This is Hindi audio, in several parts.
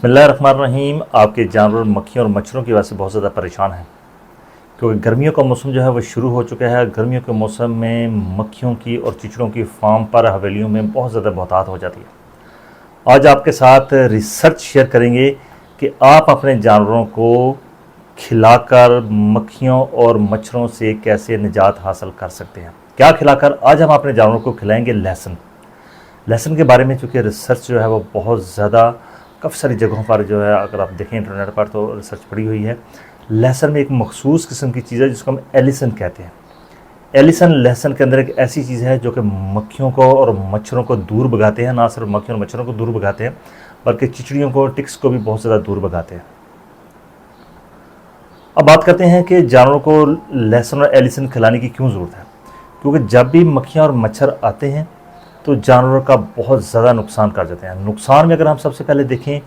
बिस्मिल्लाहिर्रहमानिर्रहीम। आपके जानवर मक्खियों और मच्छरों की वजह से बहुत ज़्यादा परेशान हैं, क्योंकि गर्मियों का मौसम जो है वो शुरू हो चुका है। गर्मियों के मौसम में मक्खियों की और चिचड़ों की फार्म पर हवेलियों में बहुत ज़्यादा बहुतायत हो जाती है। आज आपके साथ रिसर्च शेयर करेंगे कि आप अपने जानवरों को खिलाकर मक्खियों और मच्छरों से कैसे निजात हासिल कर सकते हैं। क्या खिलाकर? आज हम अपने जानवरों को खिलाएंगे लहसुन। लहसुन के बारे में चूँकि रिसर्च जो है वो बहुत ज़्यादा काफ़ी सारी जगहों पर जो है, अगर आप देखें इंटरनेट पर तो रिसर्च पड़ी हुई है। लहसुन में एक मखसूस किस्म की चीज़ है जिसको हम एलिसन कहते हैं। एलिसन लहसुन के अंदर एक ऐसी चीज़ है जो कि मक्खियों को और मच्छरों को दूर भगाते हैं। ना सिर्फ मक्खियों और मच्छरों को दूर भगाते हैं, बल्कि चिचड़ियों को, टिक्स को भी बहुत ज़्यादा दूर भगाते हैं। अब बात करते हैं कि जानवरों को लहसुन और एलिसन खिलाने की क्यों ज़रूरत है। क्योंकि जब भी मक्खियाँ और मच्छर आते हैं तो जानवरों का बहुत ज़्यादा नुकसान कर जाते हैं। नुकसान में अगर हम सबसे पहले देखें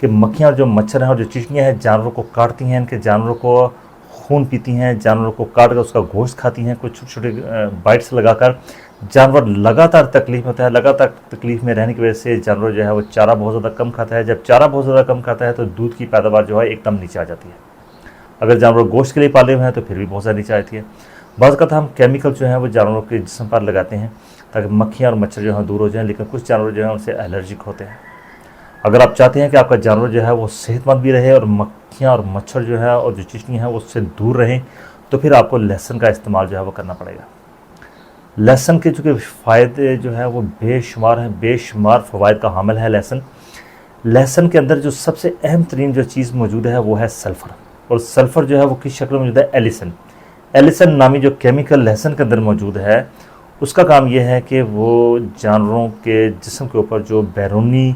कि मक्खियाँ और जो मच्छर हैं और जो चिचड़ियाँ हैं जानवरों को काटती हैं, इनके जानवरों को खून पीती हैं, जानवरों को काट कर उसका गोश्त खाती हैं, कुछ छोटे छोटे बाइट्स लगाकर। जानवर लगातार तकलीफ में होता है। लगातार तकलीफ में रहने की वजह से जानवर जो है वो चारा बहुत ज़्यादा कम खाता है। जब चारा बहुत ज़्यादा कम खाता है तो दूध की पैदावार जो है एकदम नीचे आ जाती है। अगर जानवर गोश्त के लिए पाले हुए हैं तो फिर भी बहुत ज़्यादा नीचे आती है। बाज़ का हम केमिकल जो है वो जानवरों के जिस्म पर लगाते हैं ताकि मक्खियाँ और मच्छर जो है दूर हो जाएं, लेकिन कुछ जानवर जो हैं उनसे एलर्जिक होते हैं। अगर आप चाहते हैं कि आपका जानवर जो है वो सेहतमंद भी रहे और मक्खियाँ और मच्छर जो है और जो चिचड़ियाँ हैं वो उससे दूर रहें, तो फिर आपको लहसुन का इस्तेमाल जो है वो करना पड़ेगा। लहसुन के चूँकि फ़ायदे जो है वो बेशुमार हैं, बेशुमार फ़वाइद का हामिल है लहसुन। लहसुन के अंदर जो सबसे अहम तरीन जो चीज़ मौजूद है वो है सल्फ़र। और सल्फ़र जो है वो किस शक्ल में मौजूद है? एलिसन। एलिसन नामी जो केमिकल लहसुन के अंदर मौजूद है उसका काम यह है कि वो जानवरों के जिस्म के ऊपर जो बैरूनी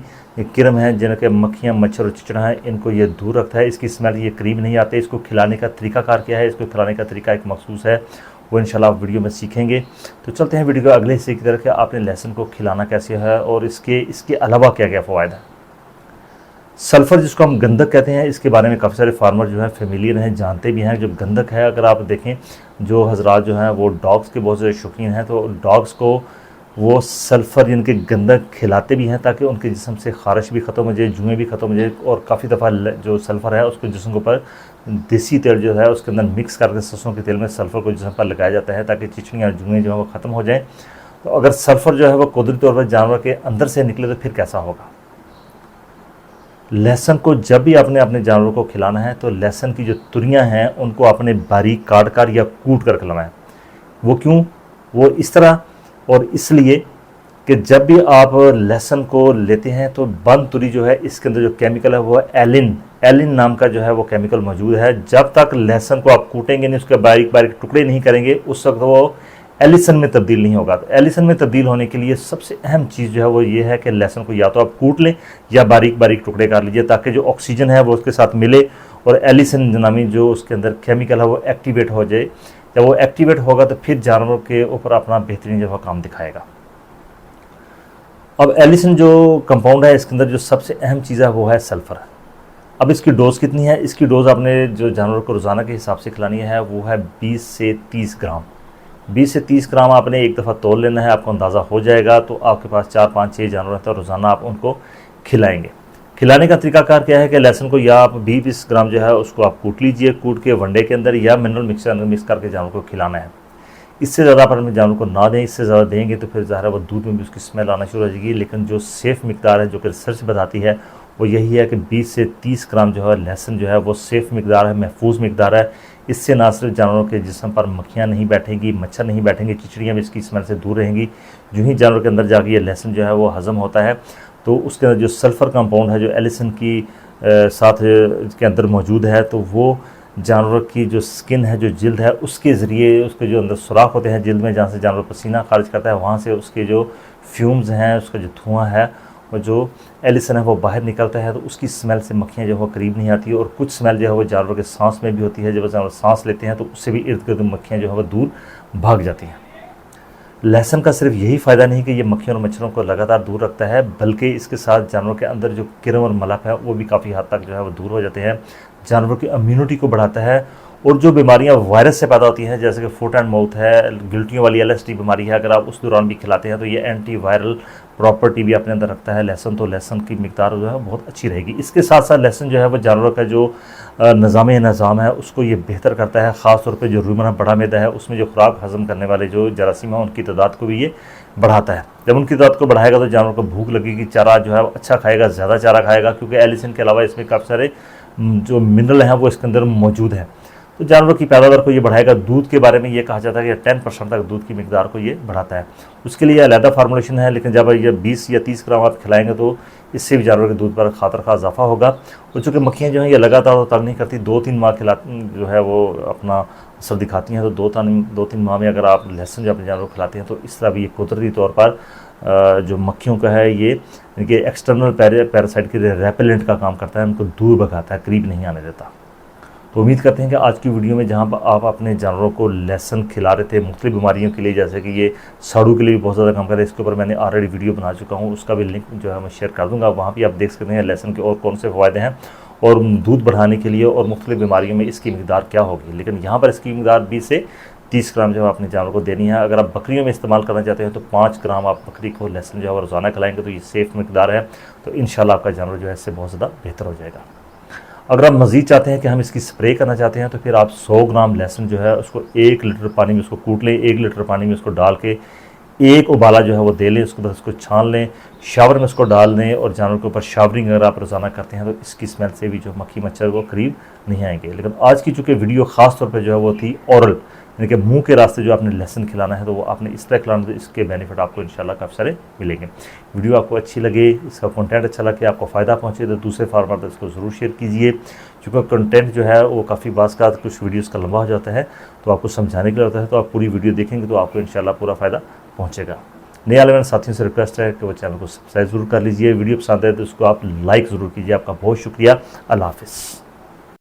किरम है, जिनके मक्खियाँ, मच्छर और चिचड़ा हैं, इनको ये दूर रखता है। इसकी स्मेल ये करीब नहीं आते। इसको खिलाने का तरीकाकार क्या है, इसको खिलाने का तरीका एक मखसूस है, वो इंशाल्लाह आप वीडियो में सीखेंगे। तो चलते हैं वीडियो के अगले हिस्से की तरफ कि आपने लहसुन को खिलाना कैसे है और इसके अलावा क्या क्या फ़वाइद है। सल्फ़र जिसको हम गंधक कहते हैं, इसके बारे में काफ़ी सारे फार्मर जो हैं फेमिलियर हैं, जानते भी हैं। जो गंधक है, अगर आप देखें जो हजरात जो हैं वो डॉग्स के बहुत ज़्यादा शौकीन हैं, तो डॉग्स को वो सल्फ़र यानी कि गंधक खिलाते भी हैं ताकि उनके जिस्म से ख़ारिश भी ख़त्म हो जाए, जुएँ भी ख़त्म हो जाए। और काफ़ी दफ़ा जो सल्फ़र है उसको जिस्म के ऊपर देसी तेल जो है उसके अंदर मिक्स करके सरसों के तेल में सल्फ़र को जिस्म पर लगाया जाता है ताकि चिचड़ियाँ और जुएँ जो है वो ख़त्म हो जाएँ। तो अगर सल्फ़र जो है वो कुदरती तौर पर जानवर के अंदर से निकले तो फिर कैसा होगा। लहसुन को जब भी आपने अपने जानवरों को खिलाना है तो लहसुन की जो तुरियां हैं उनको आपने बारीक काट कर या कूट कर खिलाना है। वो क्यों? वो इस तरह और इसलिए कि जब भी आप लहसुन को लेते हैं तो बंद तुरी जो है इसके अंदर जो केमिकल है वो एलिन नाम का जो है वो केमिकल मौजूद है। जब तक लहसुन को आप कूटेंगे नहीं, उसके बारीक बारीक टुकड़े नहीं करेंगे, उस वक्त वो एलिसन में तब्दील नहीं होगा। तो एलिसन में तब्दील होने के लिए सबसे अहम चीज़ जो है वो ये है कि लहसुन को या तो आप कूट लें या बारीक बारीक टुकड़े कर लीजिए ताकि जो ऑक्सीजन है वो उसके साथ मिले और एलिसन नामी जो उसके अंदर केमिकल है वो एक्टिवेट हो जाए। जब वो एक्टिवेट होगा तो फिर जानवरों के ऊपर अपना बेहतरीन जो है काम दिखाएगा। अब एलिसन जो कंपाउंड है इसके अंदर जो सबसे अहम चीज़ है वो है सल्फ़र। अब इसकी डोज़ कितनी है? इसकी डोज़ आपने जो जानवर को रोज़ाना के हिसाब से खिलानी है वो है 20 से 30 ग्राम। 20 से 30 ग्राम आपने एक दफ़ा तोल लेना है, आपको अंदाज़ा हो जाएगा। तो आपके पास 4, 5, 6 जानवर हैं तो रोज़ाना आप उनको खिलाएंगे। खिलाने का तरीकाकार क्या है कि लहसुन को या आप 20 ग्राम जो है उसको आप कूट लीजिए, कूट के वनडे के अंदर या मिनरल मिक्सर अंदर मिक्स करके जानवर को खिलाना है। इससे ज़्यादा पर हमें जानवर को ना दें। इससे ज़्यादा देंगे तो फिर ज़ाहिर है वो दूध में भी उसकी स्मेल आना शुरू हो जाएगी। लेकिन जो सेफ़ मिकदार है, जो कि रिसर्च बताती है, वो यही है कि 20 से 30 ग्राम जो है लहसुन जो है वो सेफ़ मिकदार है, महफूज मिकदार है। इससे ना सिर्फ जानवरों के जिस्म पर मक्खियाँ नहीं बैठेंगी, मच्छर नहीं बैठेंगे, चिचड़ियाँ भी इसकी स्मेल से दूर रहेंगी। जो ही जानवर के अंदर जाके ये लहसुन जो है वो हज़म होता है तो उसके अंदर जो सल्फ़र कंपाउंड है जो एलिसन की साथ के अंदर मौजूद है, तो वो जानवर की जो स्किन है, जो जिल्द है, उसके ज़रिए उसके जो अंदर सुराख होते हैं जिल्द में, जहाँ से जानवर पसीना खारिज करता है, वहाँ से उसके जो फ्यूम्स हैं, उसका जो धुआं है, और जो एलिसन है वो बाहर निकलता है। तो उसकी स्मेल से मक्खियाँ जो है करीब नहीं आती। और कुछ स्मेल जो है वो जानवर के सांस में भी होती है। जब जानवर सांस लेते हैं तो उससे भी इर्द गिर्द मक्खियाँ जो है वो दूर भाग जाती हैं। लहसुन का सिर्फ यही फ़ायदा नहीं कि ये मक्खियों और मच्छरों को लगातार दूर रखता है, बल्कि इसके साथ जानवरों के अंदर जो किरम और मलप है वो भी काफ़ी हद तक जो है वो दूर हो जाते हैं। जानवरों की इम्यूनिटी को बढ़ाता है। और जो बीमारियां वायरस से पैदा होती हैं, जैसे कि फुट एंड माउथ है, गिल्टियों वाली LSD बीमारी है, अगर आप उस दौरान भी खिलाते हैं तो ये एंटी वायरल प्रॉपर्टी भी अपने अंदर रखता है लहसुन, तो लहसुन की मिकदार जो है बहुत अच्छी रहेगी। इसके साथ साथ लहसुन जो है वो जानवरों का जो निज़ाम है उसको ये बेहतर करता है, ख़ास तौर पे जो रूमना बड़ा मैदा है उसमें जो खुराक हज़म करने वाले जो जरासीम हैं उनकी तादाद को भी ये बढ़ाता है। जब उनकी तादाद को बढ़ाएगा तो जानवरों को भूख लगेगी, चारा जो है वो अच्छा खाएगा, ज़्यादा चारा खाएगा, क्योंकि एलिसिन के अलावा इसमें काफ़ी सारे जो मिनरल हैं वो इसके अंदर मौजूद हैं। तो जानवरों की पैदावार को ये बढ़ाएगा। दूध के बारे में ये कहा जाता है कि 10% तक दूध की मिकदार को ये बढ़ाता है। उसके लिए अलहदा फार्मूलेशन है, लेकिन जब ये 20 या 30 ग्राम आप खिलाएंगे तो इससे भी जानवर के दूध पर खातर खा इजाफा होगा। और चूँकि मक्खियाँ जो हैं ये लगातार तो तंग नहीं करती, 2-3 माह खिला जो है वो अपना असर दिखाती हैं, तो 2-3 माह में अगर आप लहसुन जो अपने जानवर को खिलाते हैं तो इस तरह भी ये कुदरती तौर पर जो मक्खियों का है ये इनके एक्सटर्नल पैरासाइट के रेपेलेंट का काम करता है, उनको दूर भगाता है, करीब नहीं आने देता। तो उम्मीद करते हैं कि आज की वीडियो में जहां आप अपने जानवरों को लहसुन खिला रहे थे मुख्तलिफ बीमारियों के लिए, जैसे कि ये साड़ू के लिए भी बहुत ज़्यादा काम कर रहे हैं, इसके ऊपर मैंने ऑलरेडी वीडियो बना चुका हूं, उसका भी लिंक जो है मैं शेयर कर दूंगा। वहाँ भी आप देख सकते हैं लहसुन के और कौन से फ़ायदे हैं और दूध बढ़ाने के लिए और मुख्तलिफ बीमारियों में इसकी मिकदार क्या होगी। लेकिन यहाँ पर इसकी मिकदार 20 से 30 ग्राम जो है अपने जानवर को देनी है। अगर आप बकरियों में इस्तेमाल करना चाहते हैं तो 5 ग्राम आप बकरी को लहसुन जो है रोज़ाना खिलाएंगे तो ये सेफ़ मिकदार है, तो इंशाल्लाह आपका जानवर जो है इससे बहुत ज़्यादा बेहतर हो जाएगा। अगर आप मज़ीद चाहते हैं कि हम इसकी स्प्रे करना चाहते हैं तो फिर आप 100 ग्राम लहसुन जो है उसको 1 लीटर पानी में उसको कूट लें, 1 लीटर पानी में उसको डाल के एक उबाला जो है वो दे लें, उसके बाद उसको छान लें, शावर में उसको डाल दें और जानवर के ऊपर शावरिंग अगर आप रोज़ाना करते हैं तो इसकी स्मेल से भी जो मक्खी मच्छर वो करीब नहीं आएंगे। लेकिन आज की चूँकि वीडियो ख़ास तौर पर जो है वो थी औरल, यानी कि मुंह के रास्ते जो आपने लहसुन खिलाना है तो वो आपने इस तरह खिलाना, तो इसके बेनिफिट आपको इंशाल्लाह काफ़ी सारे मिलेंगे। वीडियो आपको अच्छी लगे, इसका कंटेंट अच्छा लगे, आपको फ़ायदा पहुंचे तो दूसरे फार्मर तक इसको ज़रूर शेयर कीजिए। चूँकि कंटेंट जो है वो काफ़ी बास का कुछ वीडियोज़ का लंबा हो जाता है तो आपको समझाने के लिए होता है, तो आप पूरी वीडियो देखेंगे तो आपको इंशाल्लाह पूरा फ़ायदा पहुँचेगा। नए आने वाले साथियों से रिक्वेस्ट है कि वो चैनल को सब्सक्राइब ज़रूर कर लीजिए, वीडियो पसंद है तो उसको आप लाइक ज़रूर कीजिए। आपका बहुत शुक्रिया, अल्लाह हाफ़िज़।